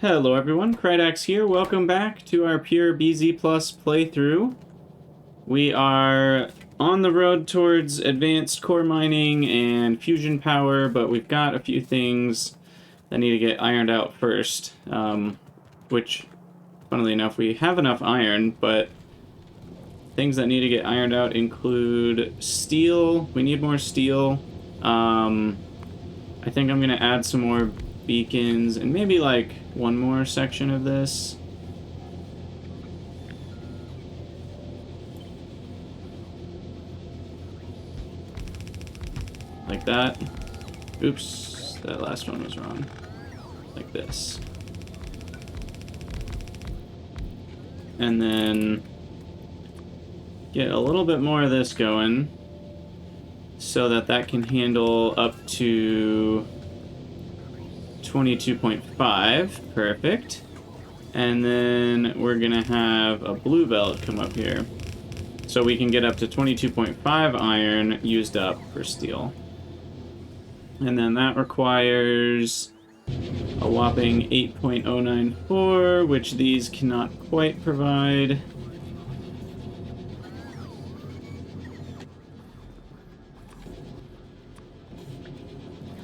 Hello everyone, Krydax here. Welcome back to our pure BZ Plus playthrough. We are on the road towards advanced core mining and fusion power, but we've got a few things that need to get ironed out first. Which, funnily enough, we have enough iron, but things that need to get ironed out include steel. We need more steel. I think I'm going to add some more beacons and maybe like one more section of this. Like that. Oops, that last one was wrong. Like this. And then get a little bit more of this going so that can handle up to 22.5. Perfect. And then we're gonna have a blue belt come up here so we can get up to 22.5 iron used up for steel. And then that requires a whopping 8.094, which these cannot quite provide.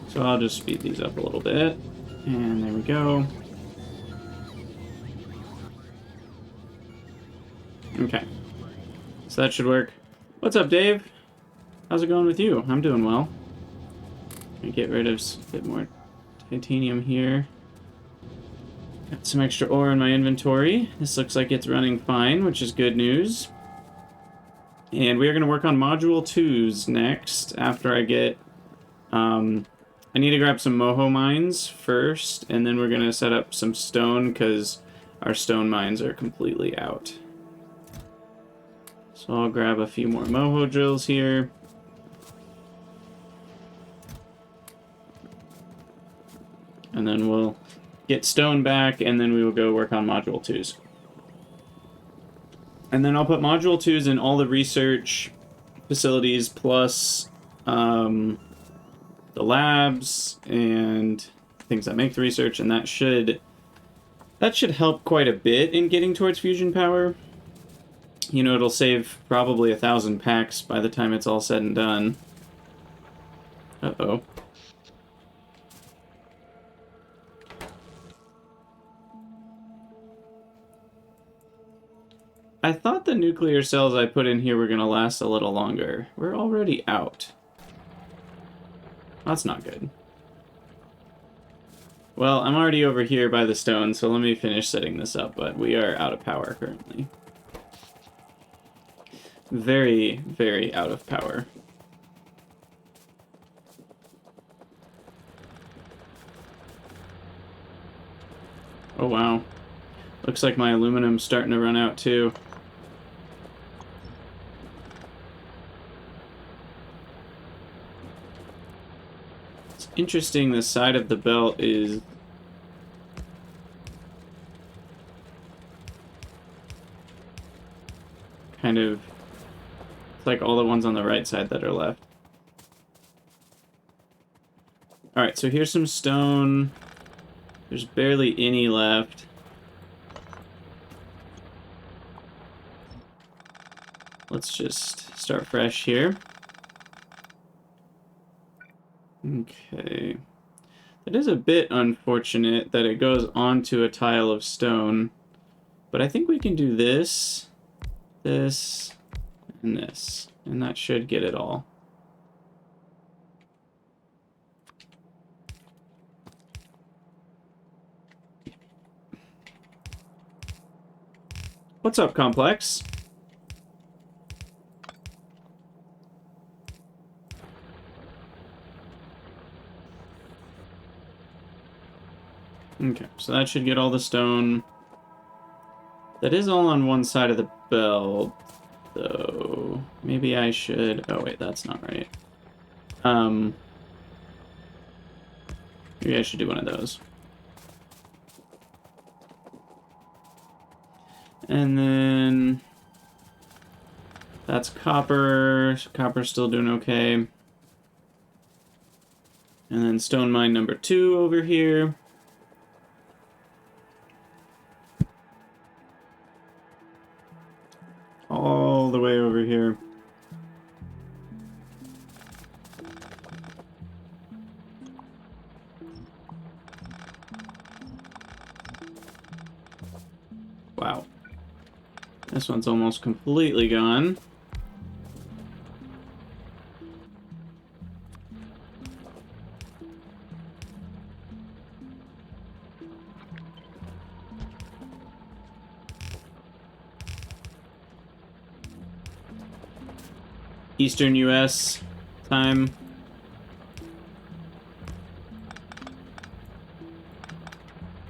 So I'll just speed these up a little bit. And there we go. Okay. So that should work. What's up, Dave? How's it going with you? I'm doing well. Get rid of a bit more titanium here. Got some extra ore in my inventory. This looks like it's running fine, which is good news. And we are going to work on Module 2s next, after I get... I need to grab some moho mines first, and then we're going to set up some stone, because our stone mines are completely out. So I'll grab a few more moho drills here. And then we'll get stone back, and then we will go work on Module 2s. And then I'll put Module 2s in all the research facilities, plus the labs and things that make the research, and that should help quite a bit in getting towards fusion power. You know, it'll save probably 1,000 packs by the time it's all said and done. Uh-oh. I thought the nuclear cells I put in here were going to last a little longer. We're already out. That's not good. Well, I'm already over here by the stone, so let me finish setting this up, but we are out of power currently. Very, very out of power. Oh, wow. Looks like my aluminum's starting to run out, too. It's interesting, the side of the belt is... kind of... It's like all the ones on the right side that are left. Alright, so here's some stone. There's barely any left. Let's just start fresh here. Okay. It is a bit unfortunate that it goes onto a tile of stone. But I think we can do this, this, and this. And that should get it all. What's up, Complex? Okay, so that should get all the stone. That is all on one side of the belt, though. Maybe I should... Oh, wait, that's not right. Maybe I should do one of those. And then... That's copper. Copper's still doing okay. And then stone mine number 2 over here. all the way over here. Wow. This one's almost completely gone. Eastern US time.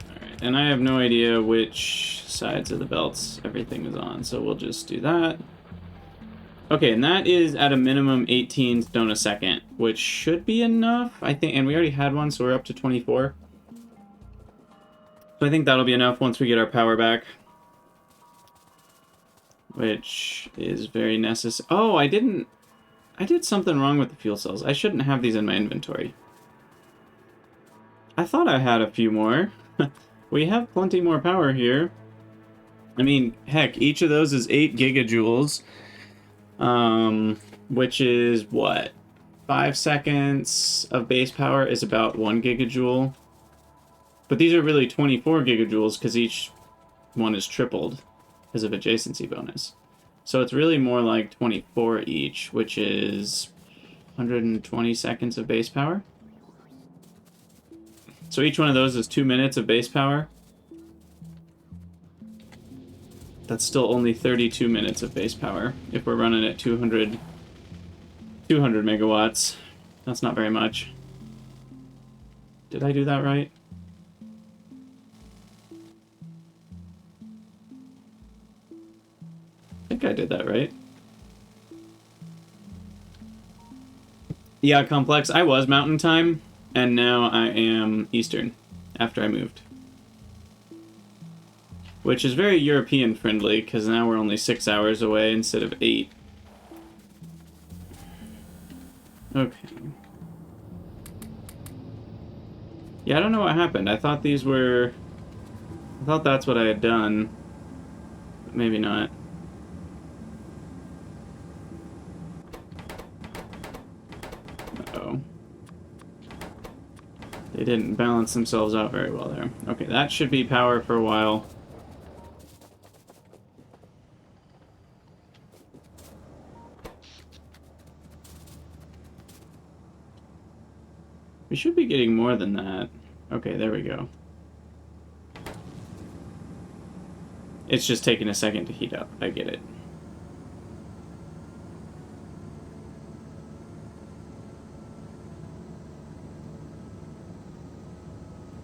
Alright, and I have no idea which sides of the belts everything is on, so we'll just do that. Okay, and that is at a minimum 18 stone a second, which should be enough, I think, and we already had one, so we're up to 24. So I think that'll be enough once we get our power back. Which is very necessary. Oh, I did something wrong with the fuel cells. I shouldn't have these in my inventory. I thought I had a few more. We have plenty more power here. I mean, heck, each of those is 8 gigajoules. Which is what? 5 seconds of base power is about 1 gigajoule. But these are really 24 gigajoules because each one is tripled because of adjacency bonus. So it's really more like 24 each, which is 120 seconds of base power. So each one of those is 2 minutes of base power. That's still only 32 minutes of base power if we're running at 200 megawatts. That's not very much. Did I do that right? I think I did that right. Yeah, complex. I was mountain time, and now I am Eastern after I moved. Which is very European friendly, because now we're only 6 hours away instead of 8. Okay. Yeah, I don't know what happened. I thought these were... I thought that's what I had done. But maybe not. Uh-oh. They didn't balance themselves out very well there. Okay, that should be power for a while. We should be getting more than that. Okay, there we go. It's just taking a second to heat up. I get it.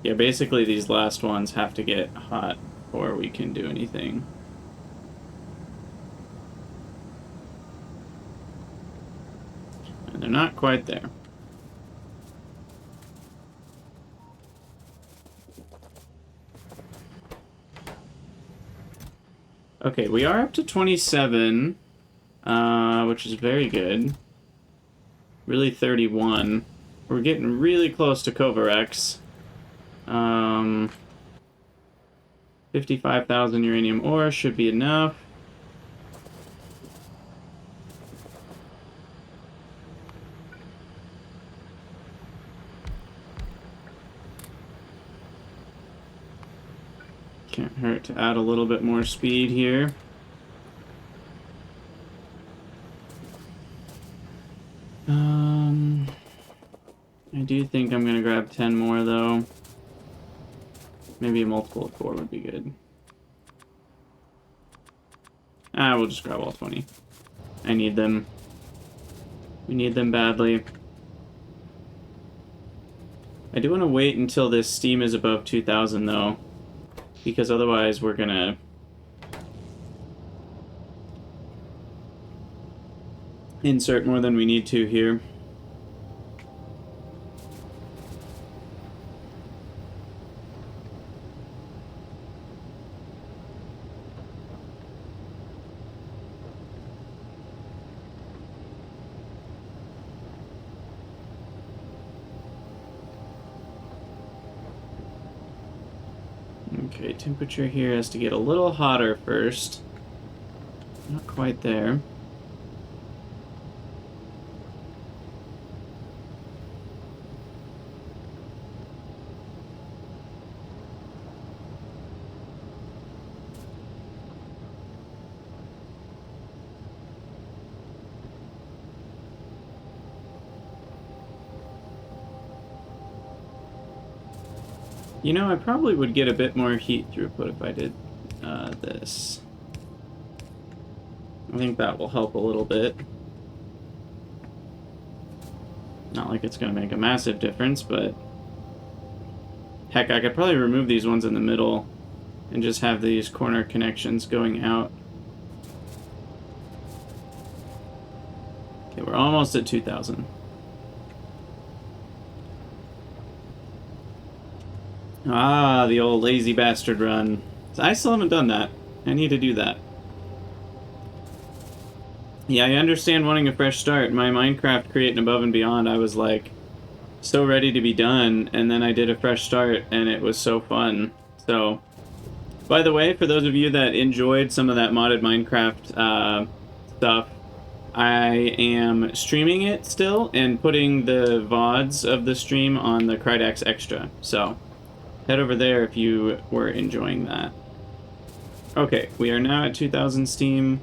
Yeah, basically these last ones have to get hot before we can do anything. And they're not quite there. Okay, we are up to 27, which is very good. Really 31. We're getting really close to Kovarex. 55,000 uranium ore should be enough. Can't hurt to add a little bit more speed here. I do think I'm gonna grab 10 more though. Maybe a multiple of 4 would be good. We'll just grab all 20. I need them. We need them badly. I do want to wait until this steam is above 2,000 though, because otherwise we're gonna insert more than we need to here. Okay, temperature here has to get a little hotter first. Not quite there. You know, I probably would get a bit more heat throughput if I did this. I think that will help a little bit. Not like it's going to make a massive difference, but... Heck, I could probably remove these ones in the middle and just have these corner connections going out. Okay, we're almost at 2,000. Ah, the old lazy bastard run. I still haven't done that. I need to do that. Yeah, I understand wanting a fresh start. My Minecraft Create and Above and Beyond, I was like so ready to be done, and then I did a fresh start, and it was so fun. So, by the way, for those of you that enjoyed some of that modded Minecraft stuff, I am streaming it still and putting the VODs of the stream on the Krydax Extra. So, head over there if you were enjoying that. Okay, we are now at 2,000 Steam.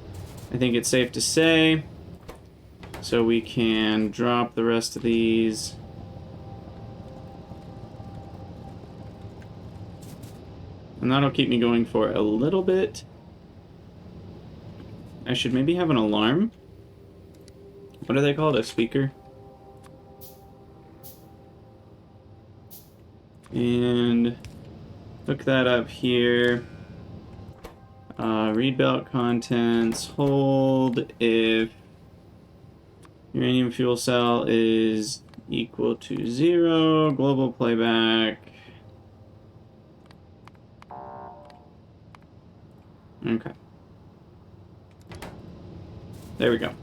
I think it's safe to say. So we can drop the rest of these. And that'll keep me going for a little bit. I should maybe have an alarm. What do they call it? A speaker? And hook that up here. Read belt contents. Hold if uranium fuel cell is equal to 0. Global playback. Okay. There we go.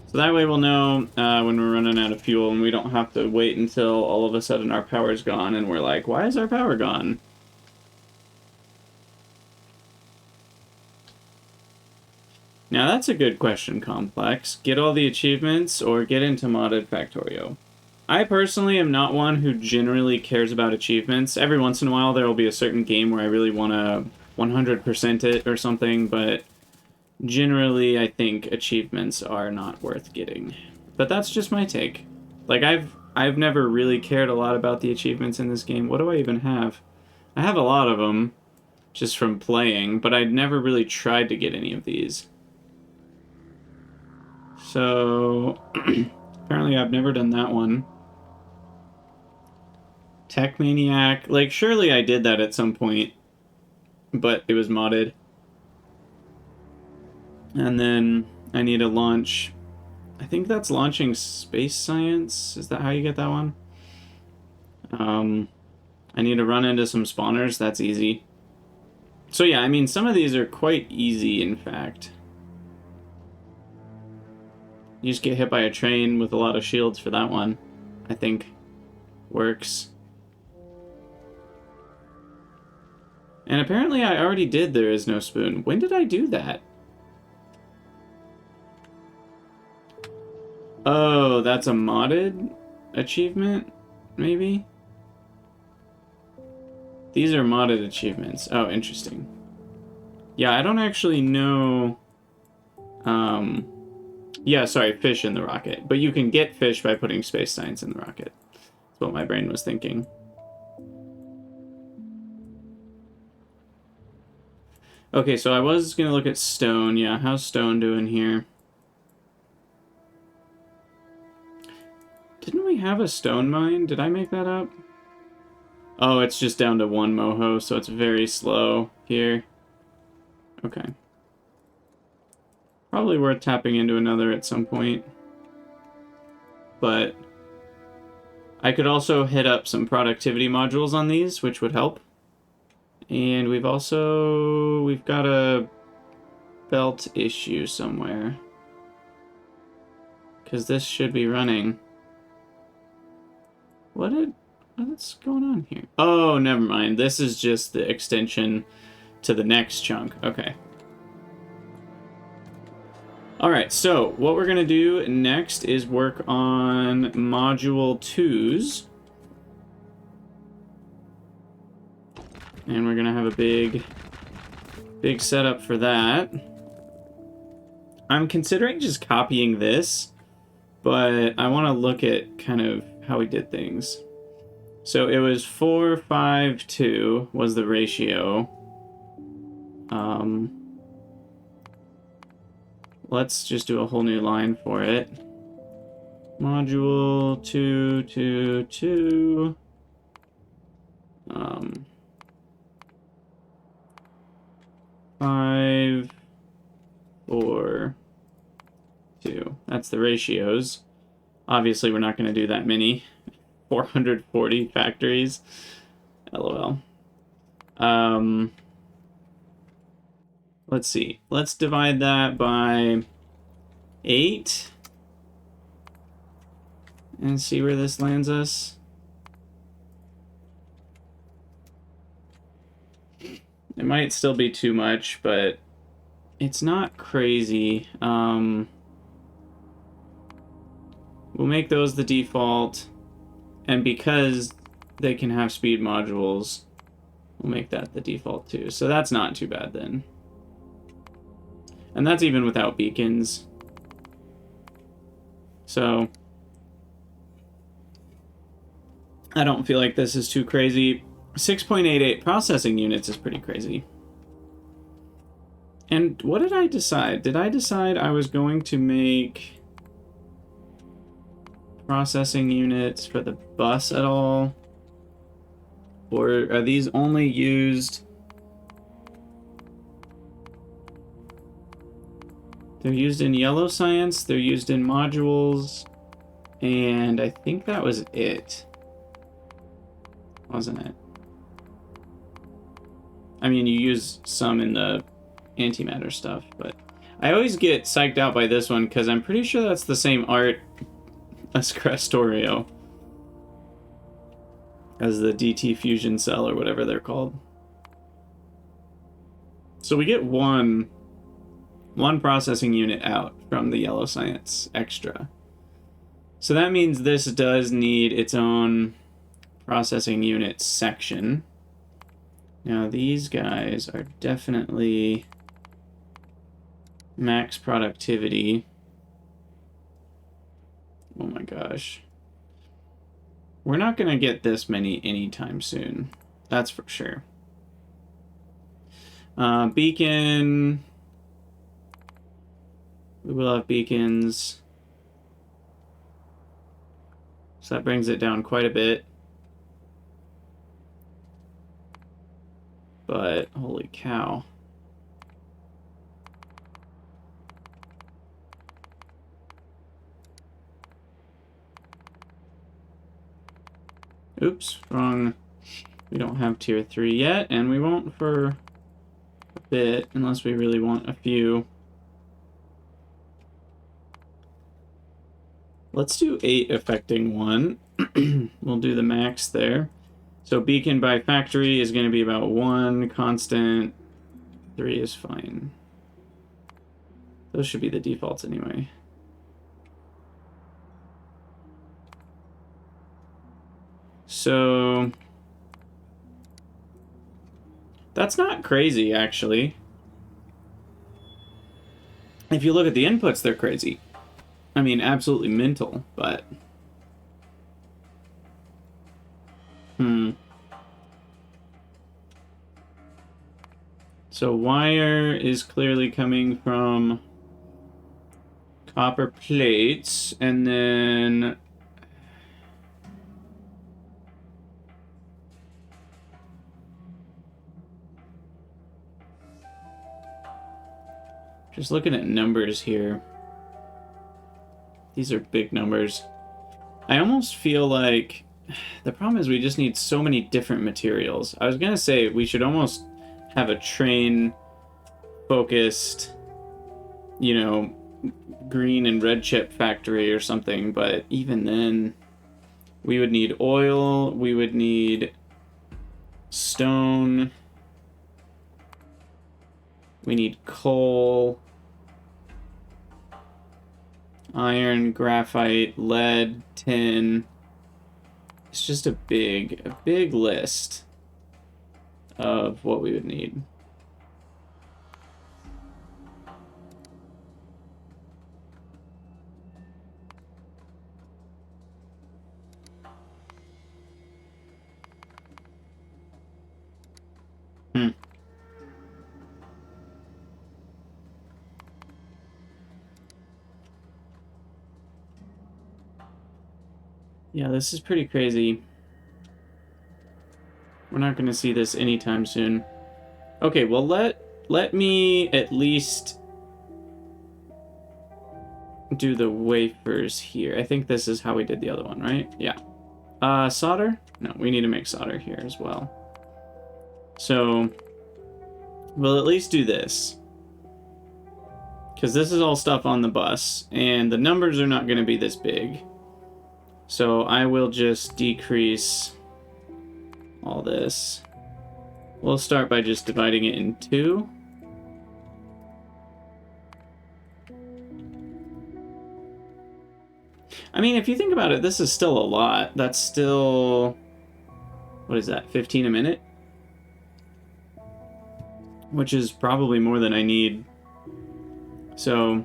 So that way we'll know when we're running out of fuel, and we don't have to wait until all of a sudden our power's gone and we're like, why is our power gone? Now that's a good question, Complex. Get all the achievements or get into modded Factorio? I personally am not one who generally cares about achievements. Every once in a while there will be a certain game where I really want to 100% it or something, but generally I think achievements are not worth getting. But that's just my take. Like, I've never really cared a lot about the achievements in this game. What do I even have? I have a lot of them just from playing, but I'd never really tried to get any of these. So, apparently I've never done that one. Tech Maniac. Like, surely I did that at some point, but it was modded. And then I need to launch... I think that's launching Space Science. Is that how you get that one? I need to run into some spawners. That's easy. So yeah, I mean, some of these are quite easy, in fact. You just get hit by a train with a lot of shields for that one. I think works. And apparently I already did There Is No Spoon. When did I do that? Oh, that's a modded achievement? Maybe? These are modded achievements. Oh, interesting. Yeah, I don't actually know... Yeah, sorry, fish in the rocket. But you can get fish by putting space science in the rocket. That's what my brain was thinking. Okay, so I was going to look at stone. Yeah, how's stone doing here? Didn't we have a stone mine? Did I make that up? Oh, it's just down to 1 moho, so it's very slow here. Okay. Probably worth tapping into another at some point. But I could also hit up some productivity modules on these, which would help. And we've got a belt issue somewhere. Because this should be running. What's going on here? Oh, never mind. This is just the extension to the next chunk. Okay. Alright, so what we're going to do next is work on Module 2s. And we're going to have a big setup for that. I'm considering just copying this, but I want to look at kind of how we did things. So it was 4, 5, 2 was the ratio. Let's just do a whole new line for it. Module 2, 2, 2. 5, 4, 2. That's the ratios. Obviously, we're not going to do that many. 440 factories. LOL. Let's see. Let's divide that by 8 and see where this lands us. It might still be too much, but it's not crazy. We'll make those the default, and because they can have speed modules, we'll make that the default too. So that's not too bad then. And that's even without beacons. So I don't feel like this is too crazy. 6.88 processing units is pretty crazy. And what did I decide? Did I decide I was going to make processing units for the bus at all? Or are these only used... They're used in yellow science, they're used in modules, and I think that was it. Wasn't it? I mean, you use some in the antimatter stuff, but I always get psyched out by this one because I'm pretty sure that's the same art as Factorio, as the DT fusion cell or whatever they're called. So we get one processing unit out from the yellow science extra. So that means this does need its own processing unit section. Now these guys are definitely max productivity. Oh my gosh. We're not going to get this many anytime soon. That's for sure. Beacon. We will have beacons. So that brings it down quite a bit. But holy cow. Oops, wrong. We don't have tier 3 yet, and we won't for a bit, unless we really want a few. Let's do 8 affecting 1. We'll do the max there. So beacon by factory is going to be about 1 constant. 3 is fine. Those should be the defaults anyway. So that's not crazy, actually. If you look at the inputs, they're crazy. I mean, absolutely mental, but... So wire is clearly coming from copper plates, and then... Just looking at numbers here. These are big numbers. I almost feel like the problem is we just need so many different materials. I was gonna say we should almost have a train focused, you know, green and red chip factory or something, but even then we would need oil, we would need stone, we need coal. Iron, graphite, lead, tin. It's just a big list of what we would need. Yeah, this is pretty crazy. We're not going to see this anytime soon. Okay, well, let me at least do the wafers here. I think this is how we did the other one, right? Yeah. Solder? No, we need to make solder here as well. So, we'll at least do this. Because this is all stuff on the bus, and the numbers are not going to be this big. So I will just decrease all this. We'll start by just dividing it in 2. I mean, if you think about it, this is still a lot. That's still... What is that, 15 a minute? Which is probably more than I need. So...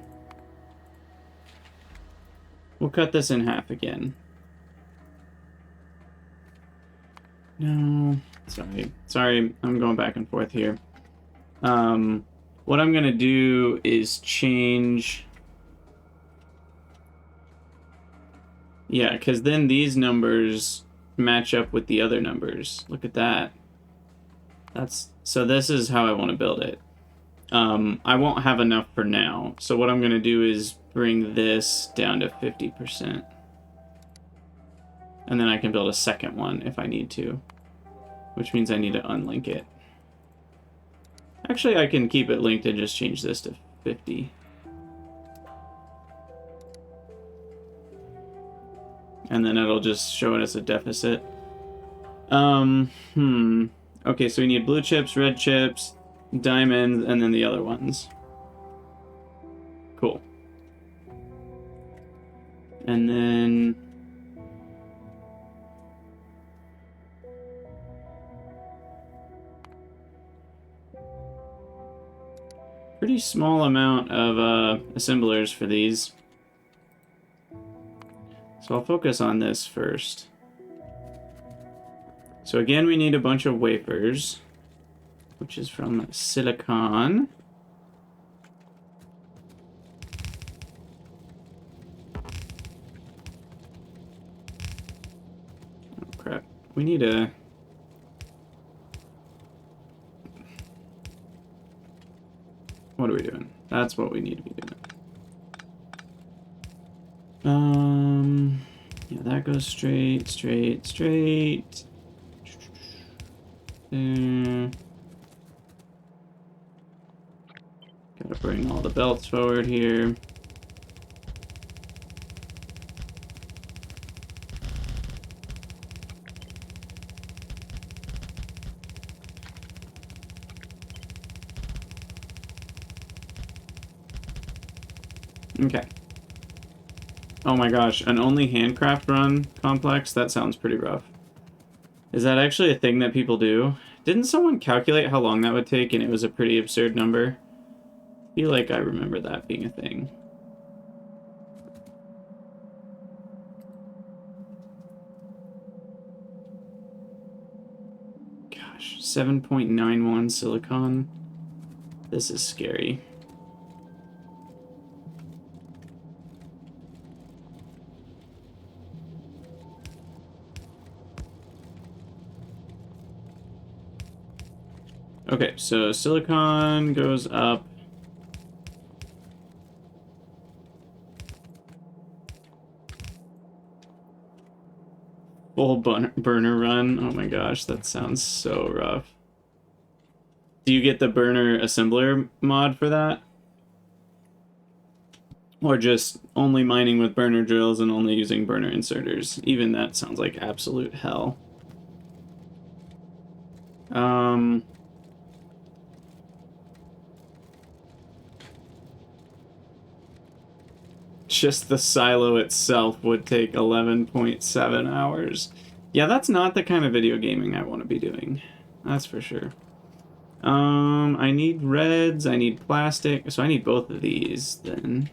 we'll cut this in half again. No... Sorry, I'm going back and forth here. What I'm gonna do is change... Yeah, because then these numbers match up with the other numbers. Look at that. So this is how I want to build it. I won't have enough for now. So what I'm going to do is bring this down to 50%. And then I can build a second one if I need to. Which means I need to unlink it. Actually, I can keep it linked and just change this to 50. And then it'll just show it as a deficit. Okay, so we need blue chips, red chips, diamonds, and then the other ones. Cool. And then... pretty small amount of assemblers for these. So I'll focus on this first. So again, we need a bunch of wafers, which is from silicon. Oh crap, we need a... What are we doing? That's what we need to be doing. Yeah, that goes straight. There. Gotta bring all the belts forward here. Okay. Oh my gosh, an only handcraft run complex? That sounds pretty rough. Is that actually a thing that people do? Didn't someone calculate how long that would take and it was a pretty absurd number? I feel like I remember that being a thing. Gosh, 7.91 silicon. This is scary. Okay, so silicon goes up. Full burner run. Oh my gosh, that sounds so rough. Do you get the burner assembler mod for that? Or just only mining with burner drills and only using burner inserters? Even that sounds like absolute hell. just the silo itself would take 11.7 hours. Yeah, that's not the kind of video gaming I want to be doing. That's for sure. I need reds, I need plastic, so I need both of these, then.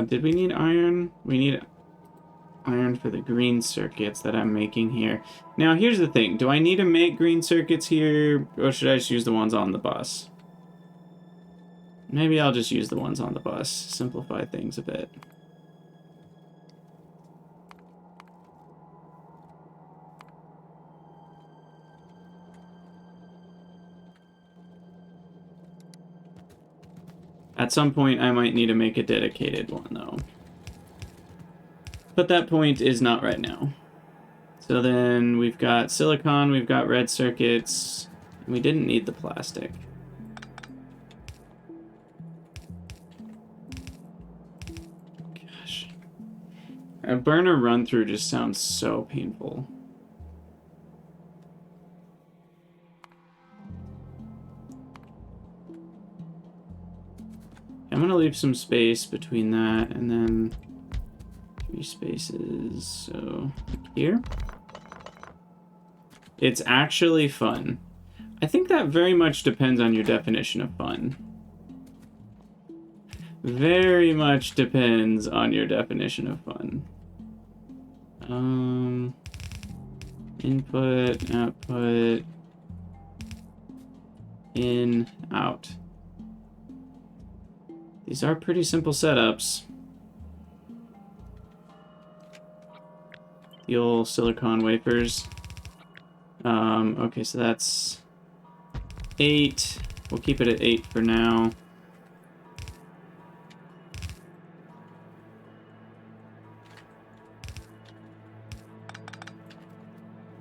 Did we need iron? We need iron for the green circuits that I'm making here. Now, here's the thing. Do I need to make green circuits here, or should I just use the ones on the bus? Maybe I'll just use the ones on the bus. Simplify things a bit. At some point, I might need to make a dedicated one, though. But that point is not right now. So then we've got silicon, we've got red circuits. We didn't need the plastic. Gosh. A burner run-through just sounds so painful. I'm gonna leave some space between that and then 3 spaces, so here. It's actually fun. I think that very much depends on your definition of fun. Very much depends on your definition of fun. Input, output, in, out. These are pretty simple setups. The old silicon wafers. Okay, so that's 8. We'll keep it at 8 for now.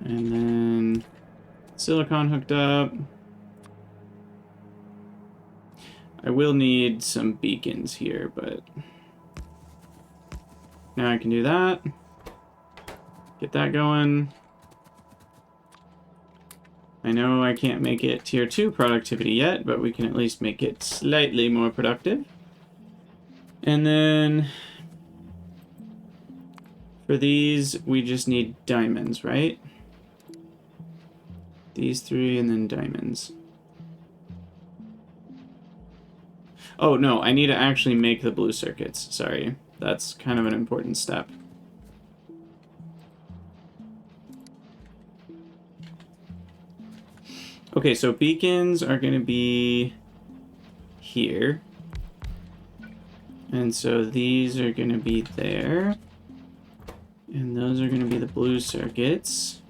And then silicon hooked up. I will need some beacons here, but now I can do that. Get that going. I know I can't make it tier 2 productivity yet, but we can at least make it slightly more productive. And then for these, we just need diamonds, right? These 3 and then diamonds. Oh, no, I need to actually make the blue circuits. Sorry, that's kind of an important step. Okay, so beacons are going to be here. And so these are going to be there. And those are going to be the blue circuits.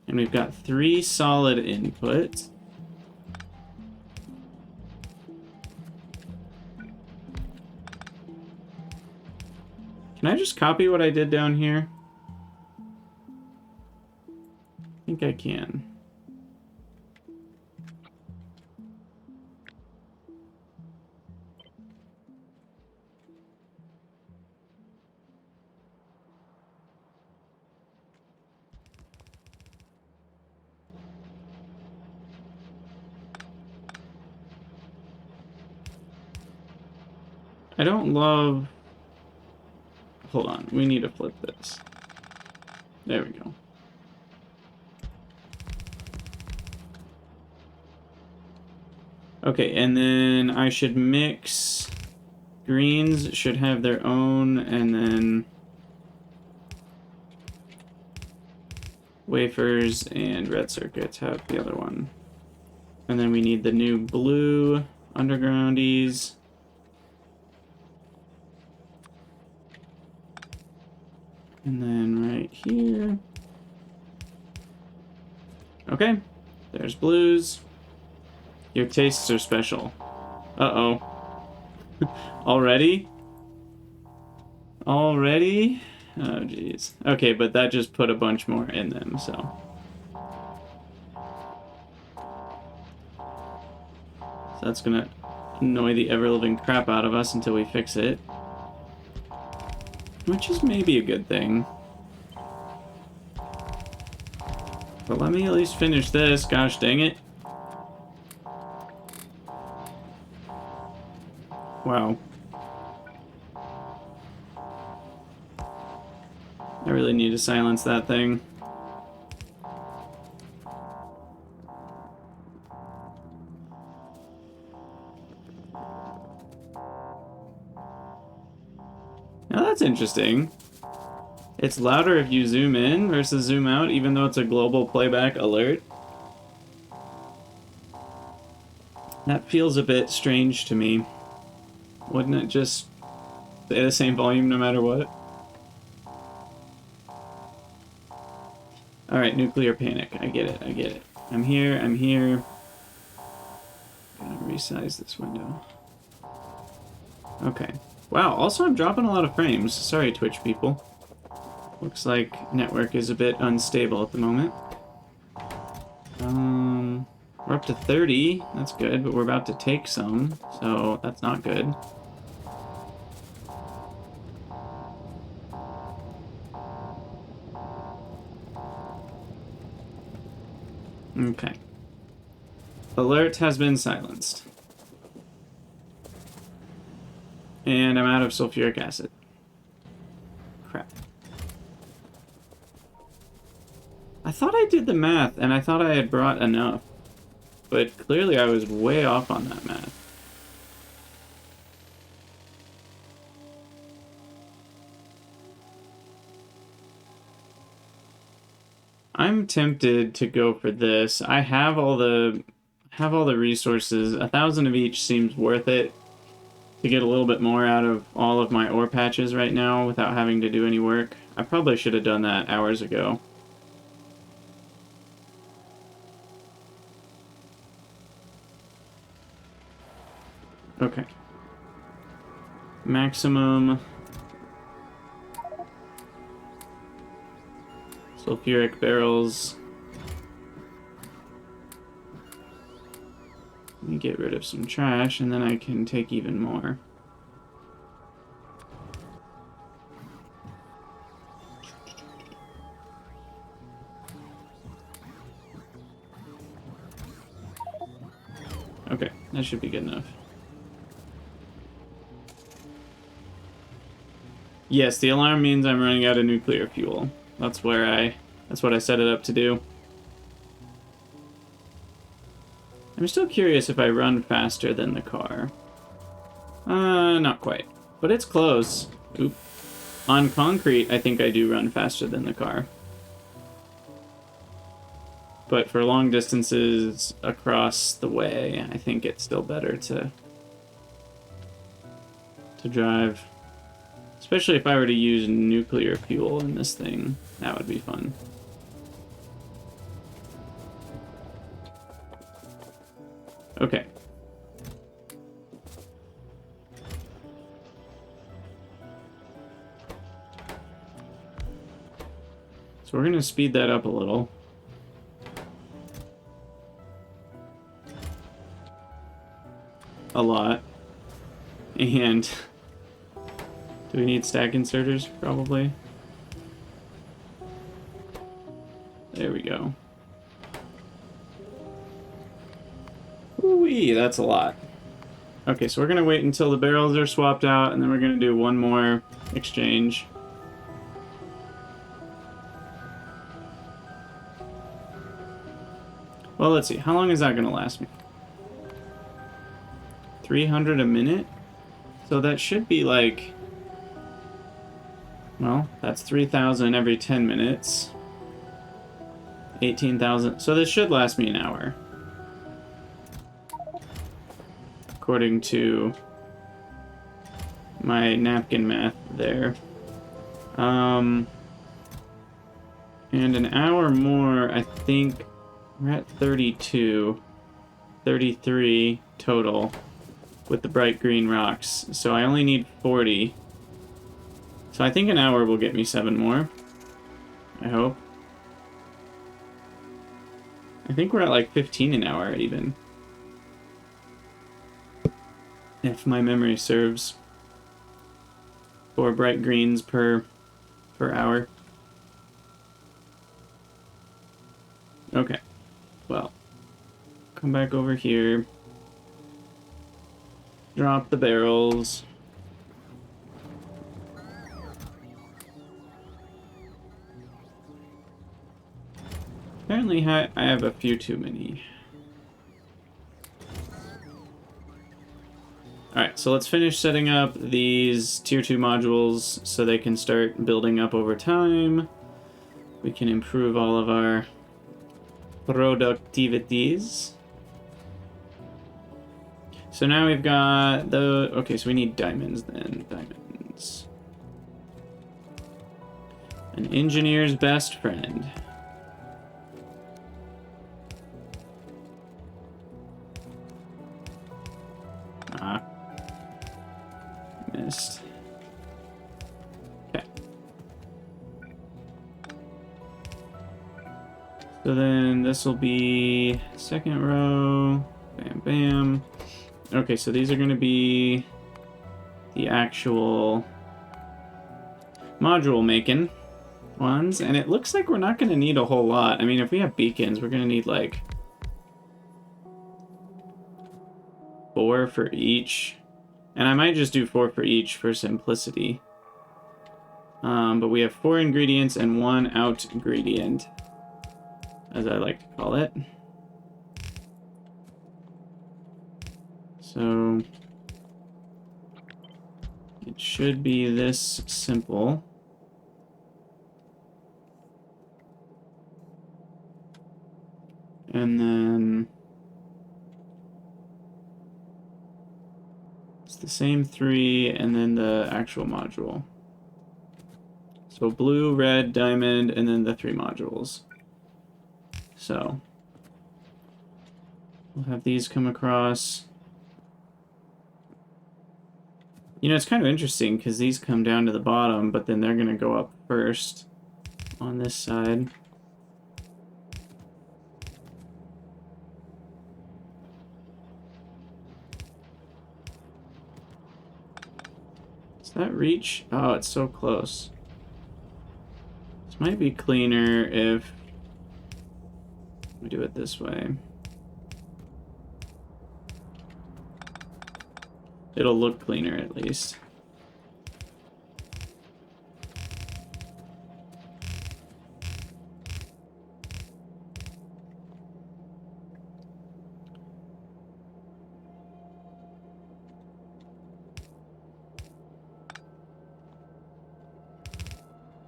And we've got 3 solid inputs. Can I just copy what I did down here? I think I can. I don't love... Hold on, we need to flip this. There we go. Okay, and then I should mix... Greens should have their own, and then... Wafers and red circuits have the other one. And then we need the new blue undergroundies. And then right here. Okay, there's blues. Your tastes are special. Uh-oh. Already? Already? Oh, jeez. Okay, but that just put a bunch more in them, so. So that's gonna annoy the ever-living crap out of us until we fix it. Which is maybe a good thing. But let me at least finish this. Gosh dang it. Wow. I really need to silence that thing. Now that's interesting. It's louder if you zoom in versus zoom out, even though it's a global playback alert. That feels a bit strange to me. Wouldn't it just stay the same volume no matter what? Alright, nuclear panic. I get it, I get it. I'm here, I'm here. Gotta resize this window. Okay. Wow, also I'm dropping a lot of frames. Sorry, Twitch people. Looks like network is a bit unstable at the moment. We're up to 30. That's good, but we're about to take some, so that's not good. Okay. Alert has been silenced. And I'm out of sulfuric acid. Crap. I thought I did the math, and I thought I had brought enough. But clearly I was way off on that math. I'm tempted to go for this. I have all the resources. 1,000 of each seems worth it to get a little bit more out of all of my ore patches right now without having to do any work. I probably should have done that hours ago. Okay. Maximum sulfuric barrels. Let me get rid of some trash, and then I can take even more. Okay, that should be good enough. Yes, the alarm means I'm running out of nuclear fuel. That's what I set it up to do. I'm still curious if I run faster than the car. Not quite. But it's close. Oop. On concrete, I think I do run faster than the car. But for long distances across the way, I think it's still better to drive. Especially if I were to use nuclear fuel in this thing. That would be fun. Okay. So we're going to speed that up a little. A lot. And do we need stack inserters? Probably. There we go. Ooh-wee, that's a lot. Okay, so we're going to wait until the barrels are swapped out, and then we're going to do one more exchange. Well, let's see. How long is that going to last me? 300 a minute? So that should be like... Well, that's 3,000 every 10 minutes. 18,000. So this should last me an hour. According to my napkin math there. And an hour more, I think we're at 32, 33 total with the bright green rocks. So I only need 40. So I think an hour will get me 7 more. I hope. I think we're at like 15 an hour even. If my memory serves. 4 bright greens per hour. Okay. Well, come back over here. Drop the barrels. Apparently I have a few too many. Alright, so let's finish setting up these tier 2 modules so they can start building up over time. We can improve all of our productivities. So now we've got the... Okay, so we need diamonds then. Diamonds. An engineer's best friend. Ah. Missed. Okay. So then this will be second row. Bam, bam. Okay, so these are going to be the actual module making ones. And it looks like we're not going to need a whole lot. I mean, if we have beacons, we're going to need like 4 for each. And I might just do 4 for each for simplicity. But we have 4 ingredients and 1 out ingredient, as I like to call it. So it should be this simple. And then it's the same 3 and then the actual module. So blue, red, diamond, and then the 3 modules. So we'll have these come across. You know, it's kind of interesting because these come down to the bottom, but then they're going to go up first on this side. Does that reach? Oh, it's so close. This might be cleaner if we do it this way. It'll look cleaner at least.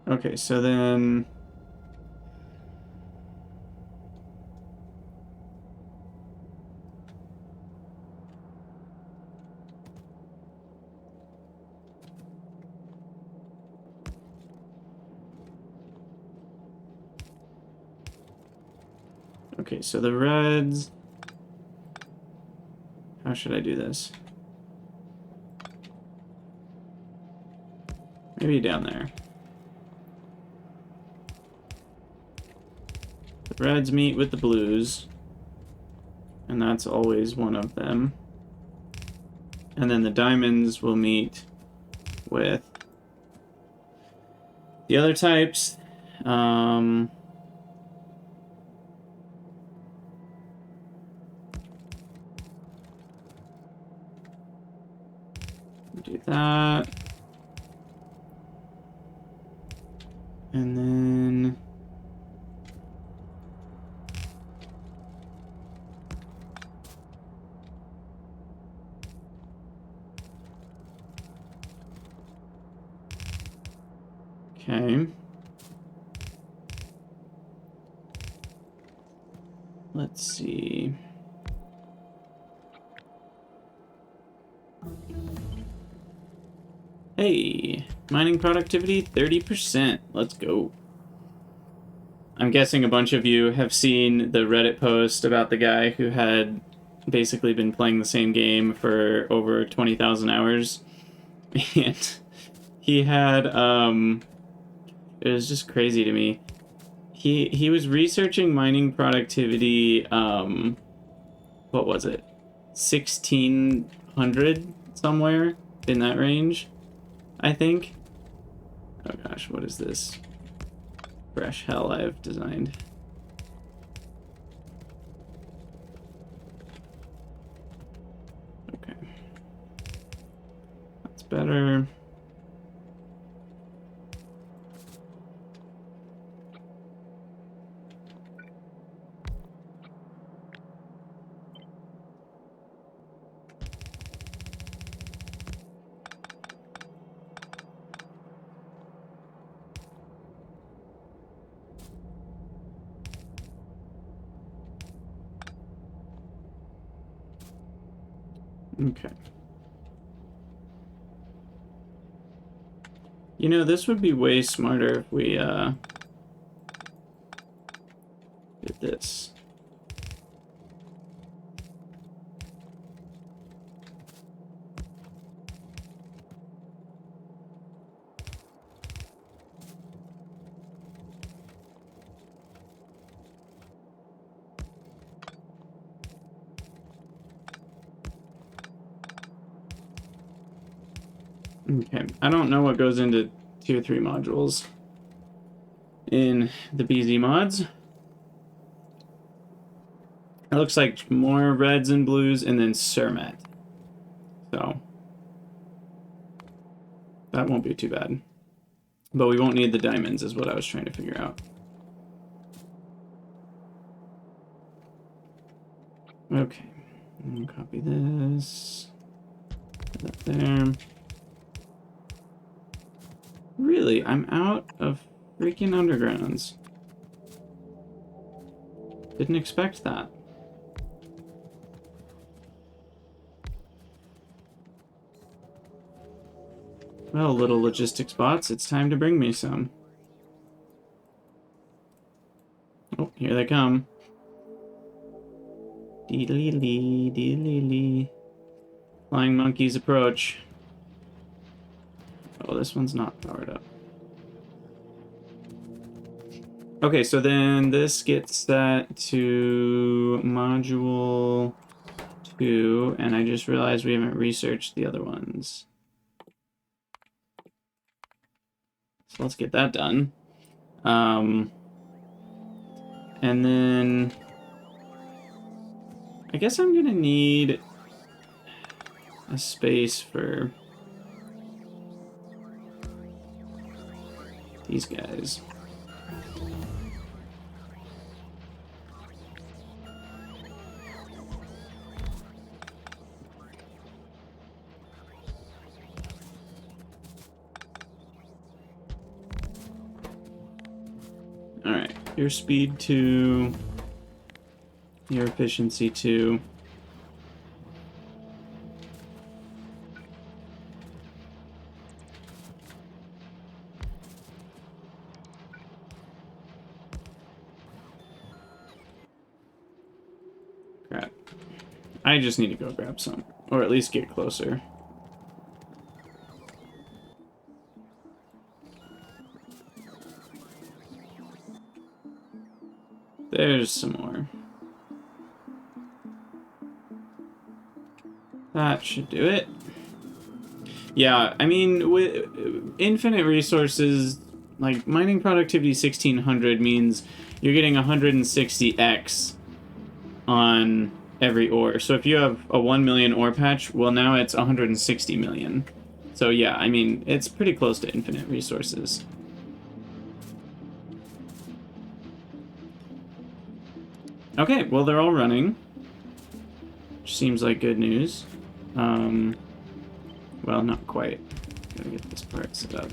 Okay, so then okay, so the reds. How should I do this? Maybe down there. The reds meet with the blues, and that's always one of them. And then the diamonds will meet with the other types. Do that. And then okay. Let's see. Hey, mining productivity 30%. Let's go. I'm guessing a bunch of you have seen the Reddit post about the guy who had basically been playing the same game for over 20,000 hours. And he had, it was just crazy to me. He was researching mining productivity, what was it? 1600 somewhere in that range, I think. Oh gosh, what is this fresh hell I've designed? Sure. Okay. You know, this would be way smarter if we, did this. Okay, I don't know what goes into tier 3 modules in the BZ mods. It looks like more reds and blues and then Surmet. So that won't be too bad. But we won't need the diamonds is what I was trying to figure out. Okay, and copy this. Put that there. Really, I'm out of freaking undergrounds. Didn't expect that. Well, little logistics bots, it's time to bring me some. Oh, here they come. Dee-lee-lee, dee-lee-lee. Flying monkeys approach. Oh, this one's not powered up. Okay, so then this gets set to module 2, and I just realized we haven't researched the other ones. So let's get that done. And then I guess I'm gonna need a space for these guys. Alright, your speed 2, your efficiency 2. Crap. I just need to go grab some, or at least get closer. There's some more. That should do it. Yeah, I mean, with infinite resources, like mining productivity 1600 means you're getting 160x on every ore. So if you have a 1 million ore patch, well, now it's 160 million. So yeah, I mean, it's pretty close to infinite resources. Okay, well, they're all running, which seems like good news. Well, not quite. Gotta get this part set up.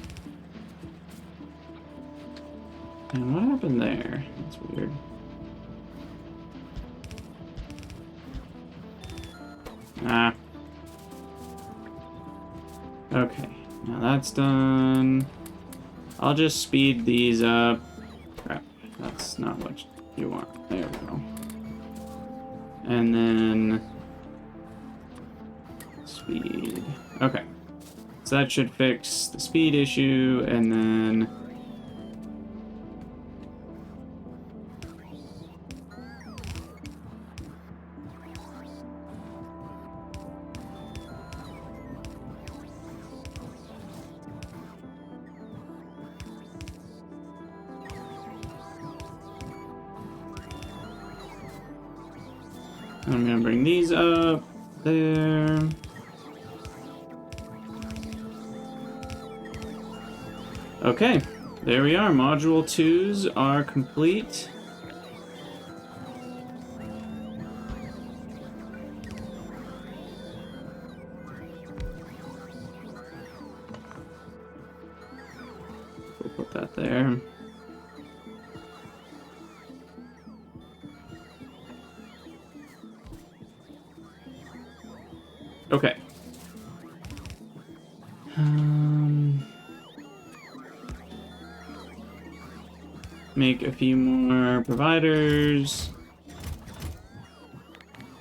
And what happened there? That's weird. Ah. Okay, now that's done. I'll just speed these up. Crap, that's not what you want. There we go. And then speed. Okay. So that should fix the speed issue, and then I'm gonna bring these up there. Okay, there we are. Module 2s are complete. We'll put that there. Okay. Make a few more providers.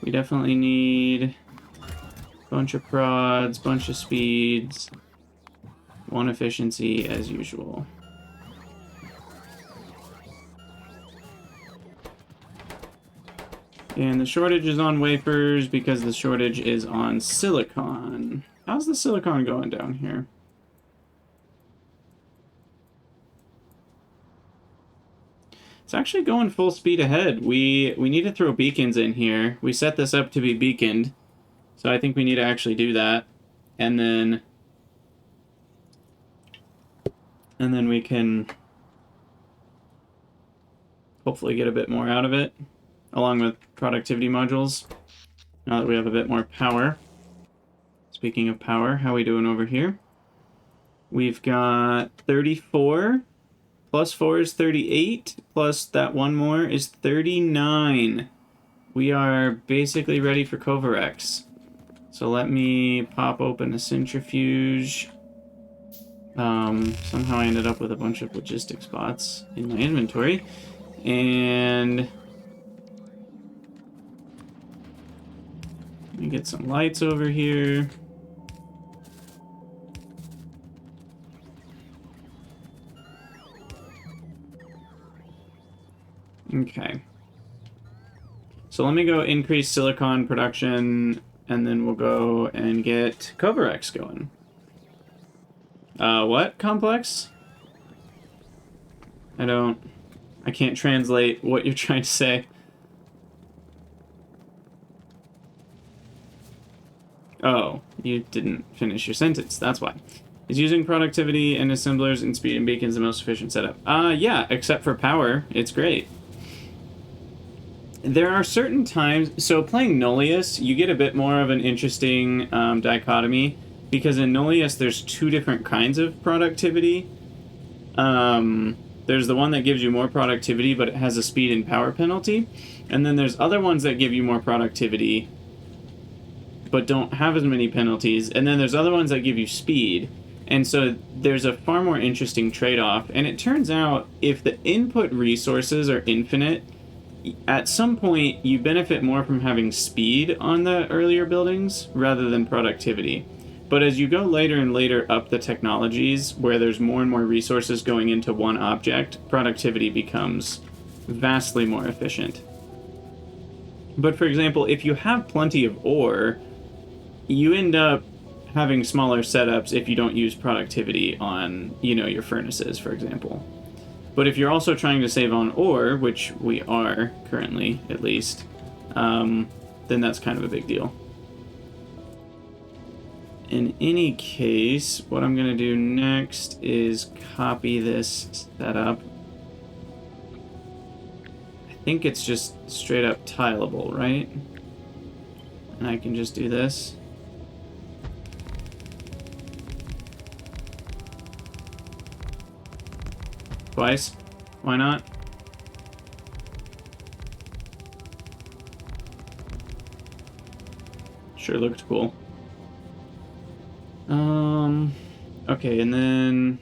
We definitely need a bunch of prods, bunch of speeds, 1 efficiency as usual. And the shortage is on wafers because the shortage is on silicon. How's the silicon going down here? It's actually going full speed ahead. We need to throw beacons in here. We set this up to be beaconed, so I think we need to actually do that. And then we can hopefully get a bit more out of it, along with productivity modules, now that we have a bit more power. Speaking of power, how are we doing over here? We've got 34. Plus 4 is 38, plus that one more is 39. We are basically ready for Kovarex. So let me pop open a centrifuge. Somehow I ended up with a bunch of logistic spots in my inventory. And let me get some lights over here. Okay. So let me go increase silicon production, and then we'll go and get Kovarex going. What? Complex? I can't translate what you're trying to say. Oh, you didn't finish your sentence, that's why. Is using productivity and assemblers and speed and beacons the most efficient setup? Yeah, except for power, it's great. There are certain times, so playing Nullius, you get a bit more of an interesting dichotomy, because in Nullius there's 2 different kinds of productivity. There's the one that gives you more productivity, but it has a speed and power penalty, and then there's other ones that give you more productivity, but don't have as many penalties, and then there's other ones that give you speed. And so there's a far more interesting trade-off, and it turns out if the input resources are infinite, at some point, you benefit more from having speed on the earlier buildings rather than productivity. But as you go later and later up the technologies, where there's more and more resources going into one object, productivity becomes vastly more efficient. But for example, if you have plenty of ore, you end up having smaller setups if you don't use productivity on, your furnaces, for example. But if you're also trying to save on ore, which we are currently, at least, then that's kind of a big deal. In any case, what I'm going to do next is copy this setup. I think it's just straight up tileable, right? And I can just do this. Twice. Why not? Sure looked cool. Okay, and then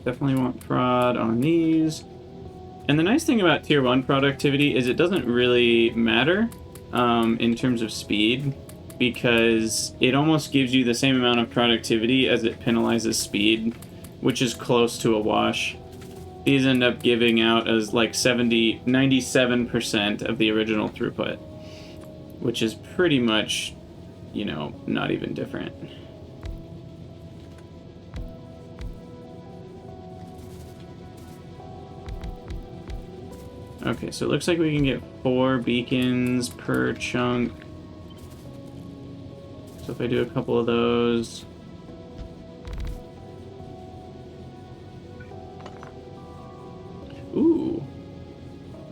definitely want prod on these. And the nice thing about tier 1 productivity is it doesn't really matter in terms of speed, because it almost gives you the same amount of productivity as it penalizes speed, which is close to a wash. These end up giving out as like 97% of the original throughput, which is pretty much, not even different. Okay, so it looks like we can get 4 beacons per chunk. So if I do a couple of those,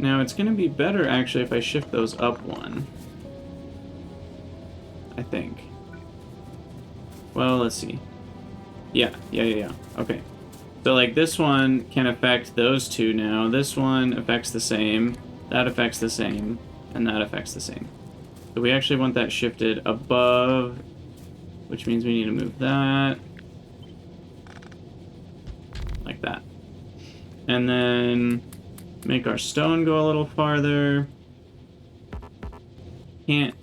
Now, it's going to be better, actually, if I shift those up one. I think. Well, let's see. Yeah. Okay. So, like, this one can affect those two now. This one affects the same. That affects the same. And that affects the same. So we actually want that shifted above, which means we need to move that. Like that. And then make our stone go a little farther. Can't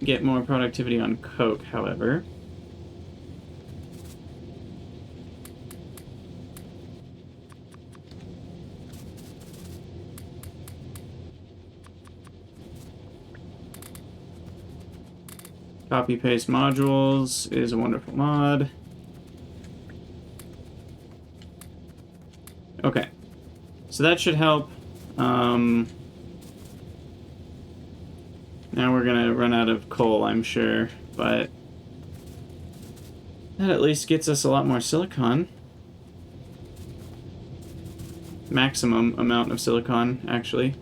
get more productivity on coke, however. Copy paste modules is a wonderful mod. Okay. So that should help. Now we're gonna run out of coal, I'm sure, but that at least gets us a lot more silicon. Maximum amount of silicon, actually.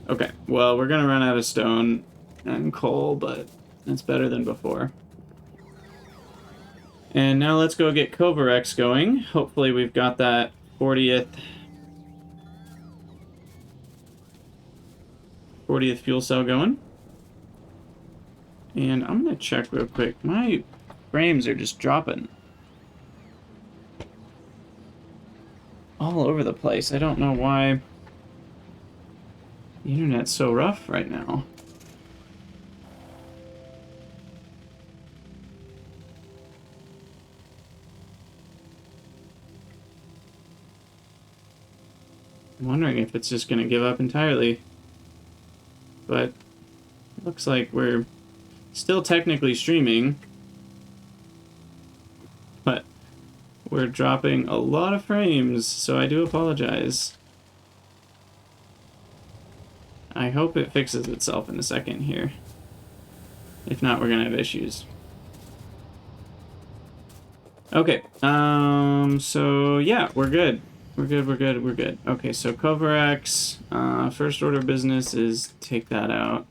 Okay, well, we're gonna run out of stone and coal, but that's better than before. And now let's go get Covarex going. Hopefully we've got that 40th fuel cell going. And I'm gonna check real quick. My frames are just dropping all over the place. I don't know why the internet's so rough right now. I'm wondering if it's just gonna give up entirely. But it looks like we're still technically streaming. But we're dropping a lot of frames, so I do apologize. I hope it fixes itself in a second here. If not, we're gonna have issues. Okay, so yeah, we're good. We're good. Okay, so Covarex, first order of business is take that out.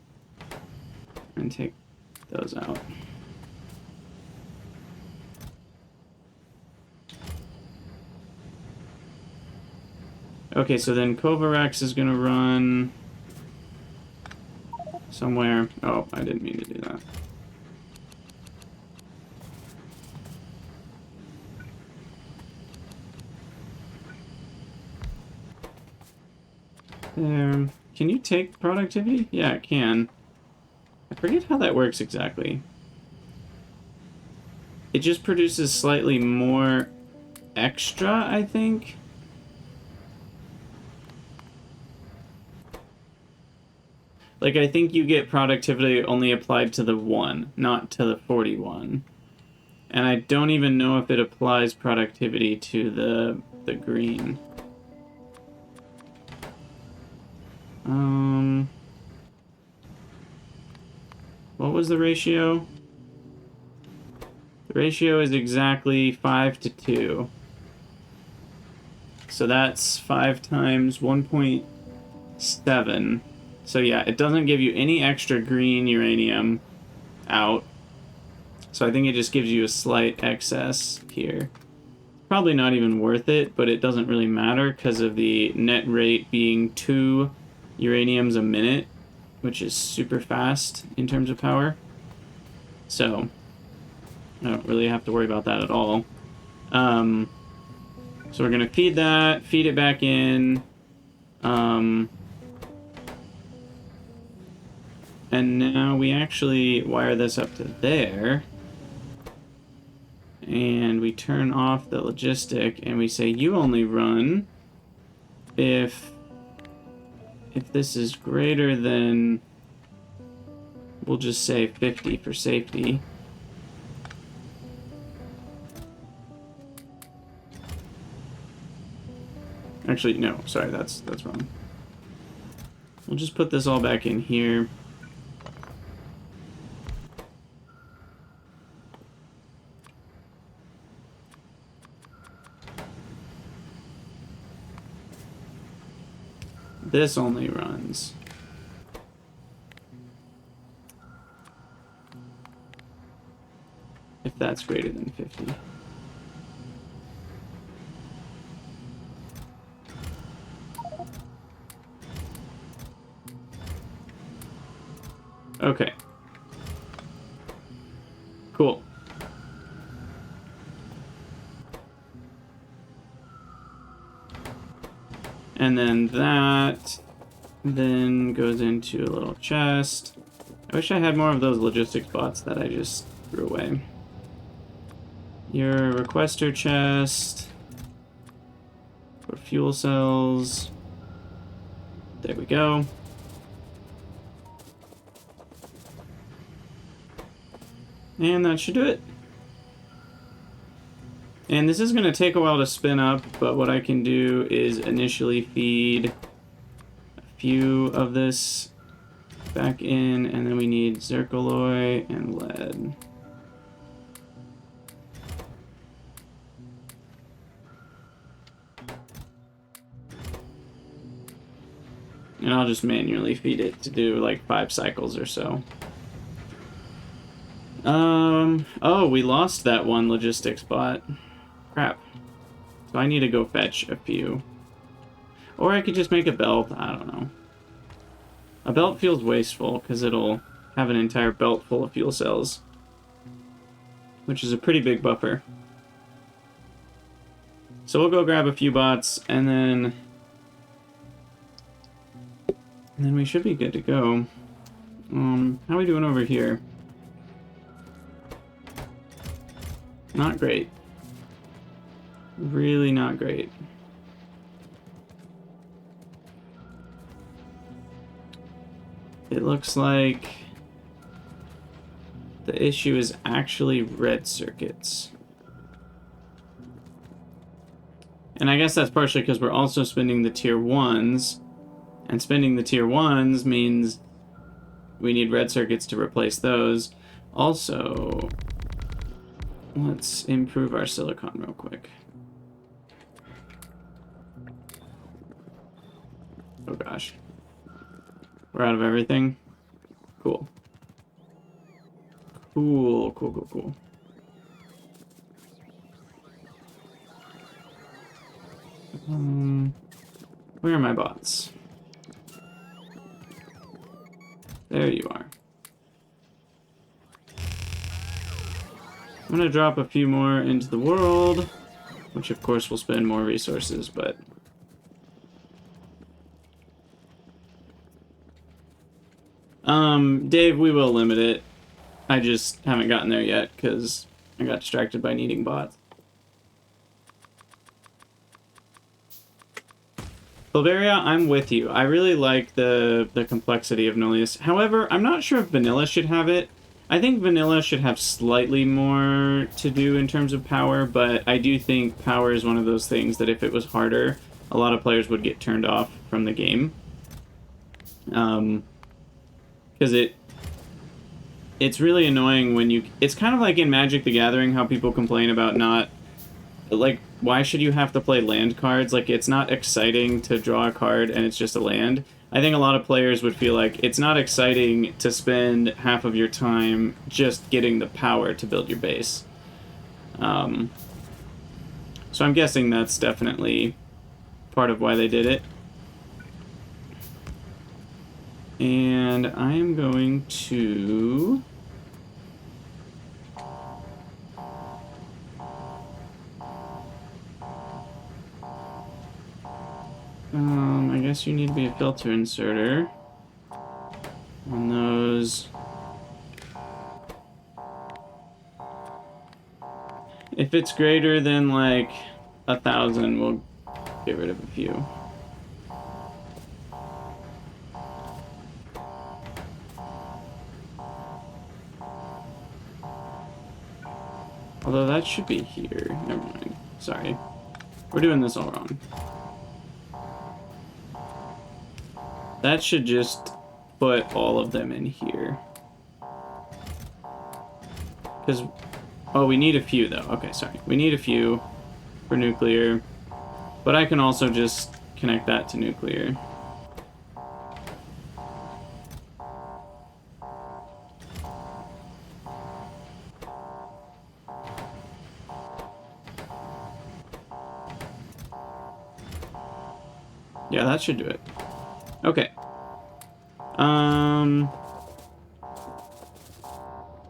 And take those out. Okay, so then Covarex is gonna run somewhere. Oh, I didn't mean to do that. There. Can you take productivity? Yeah, it can. I forget how that works exactly. It just produces slightly more extra, I think. Like, I think you get productivity only applied to the 1, not to the 41. And I don't even know if it applies productivity to the green. What was the ratio? The ratio is exactly 5 to 2. So that's 5 times 1.7. So yeah, it doesn't give you any extra green uranium out. So I think it just gives you a slight excess here. Probably not even worth it, but it doesn't really matter because of the net rate being 2 uraniums a minute, which is super fast in terms of power. So I don't really have to worry about that at all. So we're going to feed that, feed it back in. And now we actually wire this up to there. And we turn off the logistic and we say you only run if this is greater than, we'll just say 50 for safety. Actually, no, sorry, that's wrong. We'll just put this all back in here. this only runs. If that's greater than 50. Okay. Cool. And then that then goes into a little chest. I wish I had more of those logistics bots that I just threw away. Your requester chest for fuel cells. There we go. And that should do it. And this is going to take a while to spin up, but what I can do is initially feed a few of this back in, and then we need zircaloy and lead. And I'll just manually feed it to do like 5 cycles or so. Oh, we lost that one logistics bot. Crap. So I need to go fetch a few. Or I could just make a belt, I don't know. A belt feels wasteful because it'll have an entire belt full of fuel cells, which is a pretty big buffer. So we'll go grab a few bots and then we should be good to go. How are we doing over here? Not great. Really not great. It looks like the issue is actually red circuits. And I guess that's partially because we're also spending the tier 1s. And spending the tier 1s means we need red circuits to replace those. Also, let's improve our silicon real quick. Oh gosh. We're out of everything? Cool. Cool. Where are my bots? There you are. I'm gonna drop a few more into the world, which of course will spend more resources, but Dave, we will limit it. I just haven't gotten there yet because I got distracted by needing bots. Bulgaria, I'm with you. I really like the complexity of Nullius. However, I'm not sure if vanilla should have it. I think vanilla should have slightly more to do in terms of power, but I do think power is one of those things that if it was harder, a lot of players would get turned off from the game. Because it's really annoying when you... It's kind of like in Magic the Gathering how people complain about not... Like, why should you have to play land cards? Like, it's not exciting to draw a card and it's just a land. I think a lot of players would feel like it's not exciting to spend half of your time just getting the power to build your base. So I'm guessing that's definitely part of why they did it. And I am going to... I guess you need to be a filter inserter on those. If it's greater than like 1,000, we'll get rid of a few. Although that should be here. Never mind. Sorry. We're doing this all wrong. That should just put all of them in here. Because... Oh, we need a few, though. Okay, sorry. We need a few for nuclear. But I can also just connect that to nuclear. Yeah, that should do it. Okay.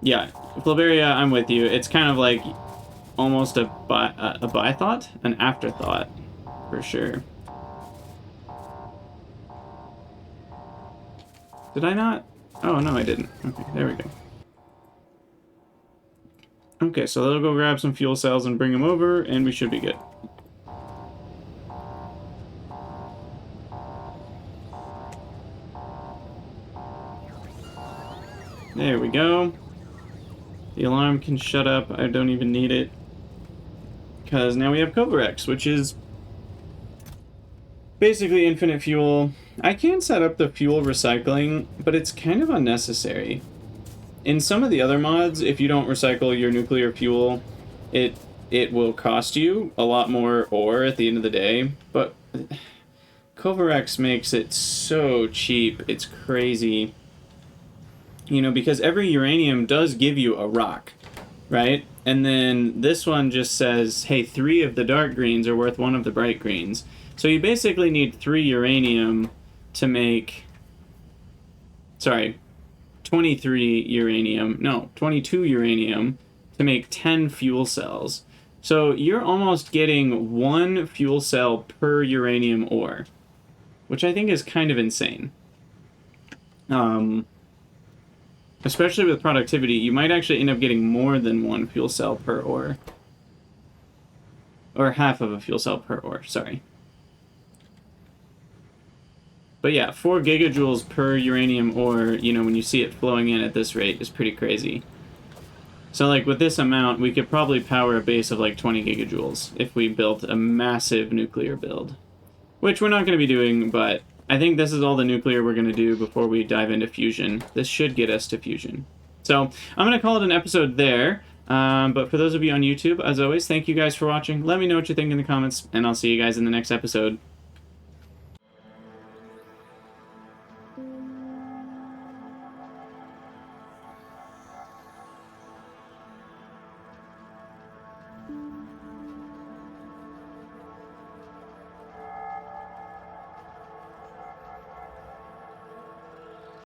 Yeah, Flaveria, I'm with you. It's kind of like almost a by thought, an afterthought, for sure. Did I not? Oh, no, I didn't. Okay, there we go. Okay, so they'll go grab some fuel cells and bring them over, and we should be good. There we go. The alarm can shut up. I don't even need it. Because now we have Kovarex, which is basically infinite fuel. I can set up the fuel recycling, but it's kind of unnecessary. In some of the other mods, if you don't recycle your nuclear fuel, it will cost you a lot more ore at the end of the day. But Kovarex makes it so cheap. It's crazy. You know, because every uranium does give you a rock, right? And then this one just says, hey, 3 of the dark greens are worth 1 of the bright greens. So you basically need 3 uranium to make... Sorry, 23 uranium. No, 22 uranium to make 10 fuel cells. So you're almost getting 1 fuel cell per uranium ore, which I think is kind of insane. Especially with productivity, you might actually end up getting more than 1 fuel cell per ore. Or half of a fuel cell per ore, sorry. But yeah, 4 gigajoules per uranium ore, you know, when you see it flowing in at this rate, is pretty crazy. So, like, with this amount, we could probably power a base of, like, 20 gigajoules if we built a massive nuclear build. Which we're not going to be doing, but I think this is all the nuclear we're going to do before we dive into fusion. This should get us to fusion. So, I'm going to call it an episode there. But for those of you on YouTube, as always, thank you guys for watching. Let me know what you think in the comments, and I'll see you guys in the next episode.